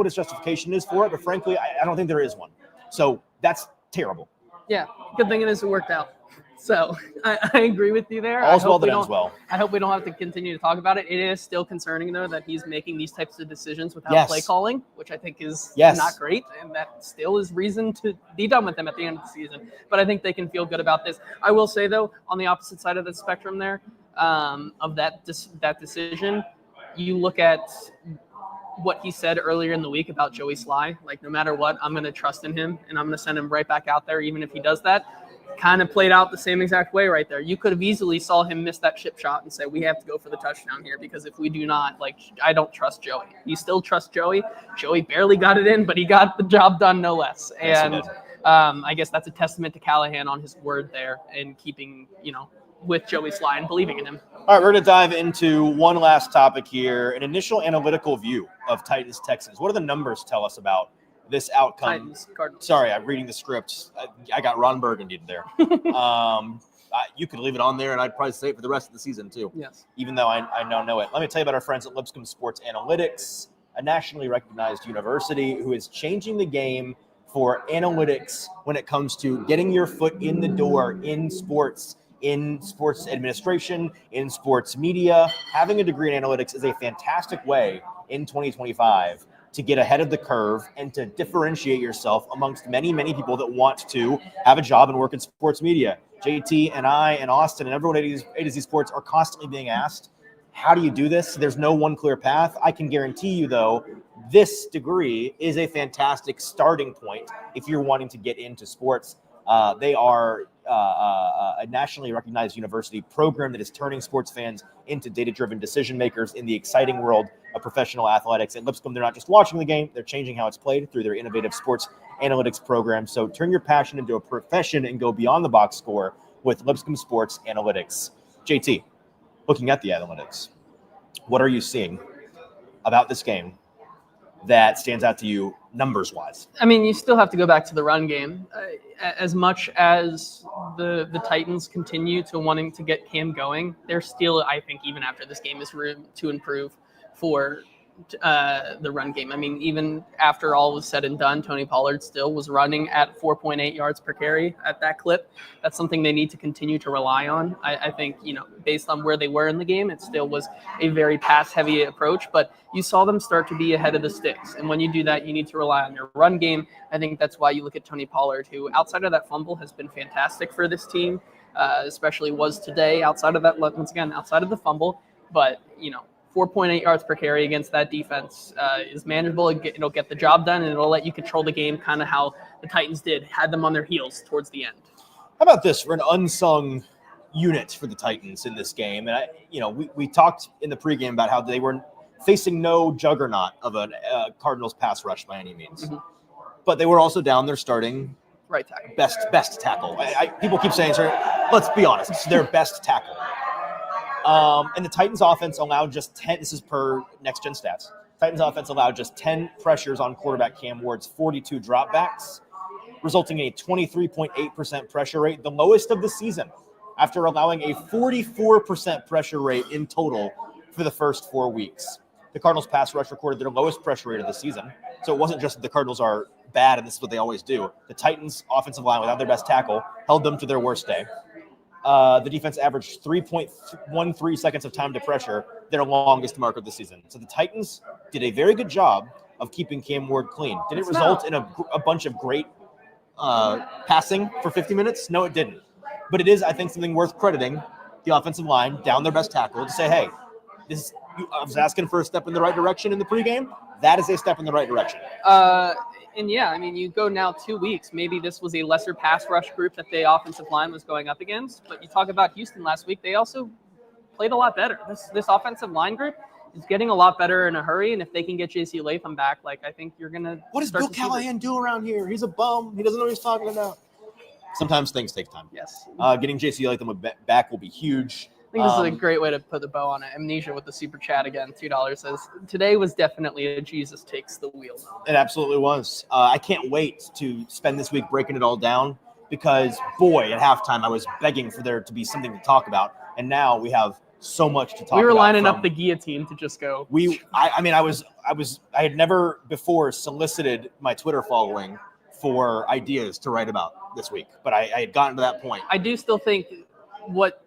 his justification is for it, but frankly, I don't think there is one. So that's terrible. Yeah, good thing it is it worked out. So I agree with you there. All's well that ends well. I hope we don't have to continue to talk about it. It is still concerning, though, that he's making these types of decisions without play calling, which I think is not great. And that still is reason to be done with him at the end of the season. But I think they can feel good about this. I will say, though, on the opposite side of the spectrum there, of that decision, you look at what he said earlier in the week about Joey Sly. Like, no matter what, I'm going to trust in him, and I'm going to send him right back out there, even if he does that. Kind of played out the same exact way right there. You could have easily saw him miss that chip shot and say, we have to go for the touchdown here, because if we do not, I don't trust Joey. You still trust Joey. Joey barely got it in, but he got the job done no less. And I guess that's a testament to Callahan on his word there and keeping, with Joey Sly and believing in him. All right, we're going to dive into one last topic here, an initial analytical view of Titans-Texans. What do the numbers tell us about this outcome? Titans-Cardinals. Sorry, I'm reading the script. I got Ron Burgundy there. You could leave it on there, and I'd probably say it for the rest of the season, too. Yes. Even though I don't know it. Let me tell you about our friends at Lipscomb Sports Analytics, a nationally recognized university who is changing the game for analytics when it comes to getting your foot in the door in sports administration, in sports media. Having a degree in analytics is a fantastic way in 2025 to get ahead of the curve and to differentiate yourself amongst many, many people that want to have a job and work in sports media. JT and I and Austin and everyone at A to Z Sports are constantly being asked, how do you do this? There's no one clear path. I can guarantee you, though, this degree is a fantastic starting point if you're wanting to get into sports. They are a nationally recognized university program that is turning sports fans into data-driven decision makers in the exciting world of professional athletics. At Lipscomb, they're not just watching the game, they're changing how it's played through their innovative sports analytics program. So turn your passion into a profession and go beyond the box score with Lipscomb Sports Analytics. JT, looking at the analytics, what are you seeing about this game that stands out to you numbers-wise? I mean, you still have to go back to the run game. As much as the Titans continue to wanting to get Cam going, there's still, I think, even after this game, is room to improve for the run game. I mean, even after all was said and done, Tony Pollard still was running at 4.8 yards per carry at that clip. That's something they need to continue to rely on. I think, based on where they were in the game, it still was a very pass-heavy approach, but you saw them start to be ahead of the sticks. And when you do that, you need to rely on your run game. I think that's why you look at Tony Pollard, who outside of that fumble has been fantastic for this team, especially was today outside of that, once again, outside of the fumble. But, 4.8 yards per carry against that defense is manageable. It'll get the job done, and it'll let you control the game kind of how the Titans had them on their heels towards the end. How about this for an unsung unit for the Titans in this game? And, we talked in the pregame about how they were facing no juggernaut of a Cardinals pass rush by any means. Mm-hmm. But they were also down their starting right tackle. Best tackle. People keep saying, let's be honest, it's their best tackle. And the Titans offense allowed just 10, this is per Next Gen Stats, Titans offense allowed just 10 pressures on quarterback Cam Ward's 42 dropbacks, resulting in a 23.8% pressure rate, the lowest of the season, after allowing a 44% pressure rate in total for the first 4 weeks. The Cardinals pass rush recorded their lowest pressure rate of the season. So it wasn't just that the Cardinals are bad and this is what they always do. The Titans offensive line, without their best tackle, held them to their worst day. The defense averaged 3.13 seconds of time to pressure, their longest mark of the season. So the Titans did a very good job of keeping Cam Ward clean. Did it It's result not. in a bunch of great passing for 50 minutes? No, it didn't. But it is, I think, something worth crediting the offensive line down their best tackle to say, hey, I was asking for a step in the right direction in the pregame. That is a step in the right direction. And yeah, I mean, you go now 2 weeks. Maybe this was a lesser pass rush group that the offensive line was going up against. But you talk about Houston last week; they also played a lot better. This offensive line group is getting a lot better in a hurry. And if they can get J.C. Latham back, I think you're gonna. What does Bill Callahan do around here? He's a bum. He doesn't know what he's talking about. Sometimes things take time. Yes. Getting J.C. Latham back will be huge. I think this is a great way to put the bow on it. Amnesia with the super chat again. $2 says, today was definitely a Jesus takes the wheel moment. It absolutely was. I can't wait to spend this week breaking it all down because, boy, at halftime I was begging for there to be something to talk about. And now we have so much to talk about. We were lining up the guillotine to just go. I had never before solicited my Twitter following for ideas to write about this week, but I had gotten to that point. I do still think what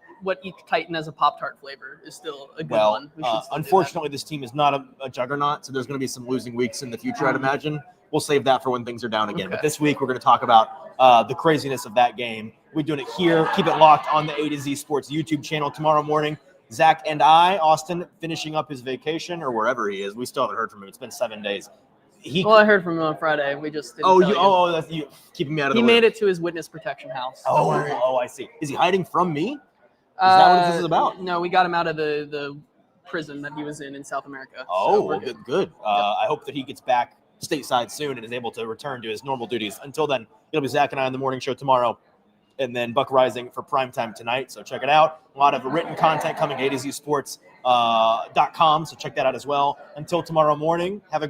each Titan has a Pop-Tart flavor is still a good one. Unfortunately, this team is not a juggernaut, so there's going to be some losing weeks in the future, I'd imagine. We'll save that for when things are down again. Okay. But this week, we're going to talk about the craziness of that game. We're doing it here. Keep it locked on the A to Z Sports YouTube channel tomorrow morning. Zach and Austin, finishing up his vacation or wherever he is. We still haven't heard from him. It's been 7 days. I heard from him on Friday. We just didn't that's you keeping me out of the way. He made it to his witness protection house. I see. Is he hiding from me? Is that what this is about? No, we got him out of the prison that he was in South America. Good. I hope that he gets back stateside soon and is able to return to his normal duties. Until then, it'll be Zach and I on the morning show tomorrow, and then Buck Rising for primetime tonight. So check it out. A lot of written content coming to AtoZSports.com, so check that out as well. Until tomorrow morning, have a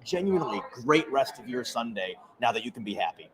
genuinely great rest of your Sunday now that you can be happy.